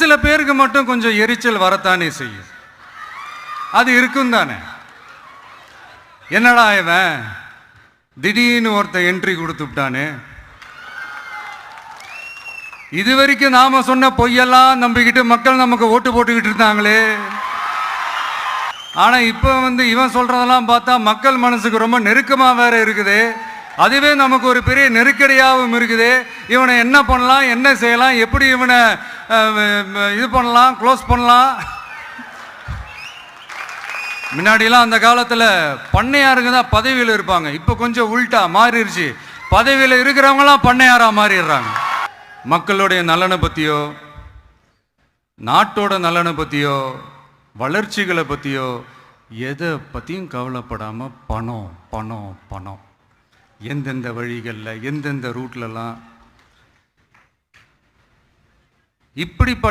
சில பேருக்கு மட்டும் கொஞ்சம் எரிச்சல் வரத்தானே செய்யும். அது இருக்கும் தானே. என்னடா இவன் திடீர்னு ஒருத்த என்ட்ரி கொடுத்துட்டானே, இது வரைக்கும் நாம சொன்ன பொய்யெல்லாம் நம்பிக்கிட்டு மக்கள் நமக்கு ஓட்டு போட்டுக்கிட்டு இருந்தாங்களே. ஆனா இப்ப இவன் சொல்றதெல்லாம் பார்த்தா மக்கள் மனசுக்கு ரொம்ப நெருக்கமா வேற இருக்குது. அதுவே நமக்கு ஒரு பெரிய நெருக்கடியாகவும் இருக்குது. இவனை என்ன பண்ணலாம், என்ன செய்யலாம், எப்படி இவனை இது பண்ணலாம், க்ளோஸ் பண்ணலாம். முன்னாடிலாம் அந்த காலத்தில் பண்ணையாருங்க தான் பதவியில் இருப்பாங்க. இப்போ கொஞ்சம் உள்டா மாறிடுச்சு. பதவியில் இருக்கிறவங்களாம் பண்ணையாராக மாறிடுறாங்க. மக்களுடைய நலனை பற்றியோ, நாட்டோட நலனை பற்றியோ, வளர்ச்சிகளை பற்றியோ எதை பற்றியும் கவலைப்படாமல் பணம் பணம் பணம், எந்தெந்த வழிகளில் எந்தெந்த ரூட்லலாம் இப்படிப்பட்ட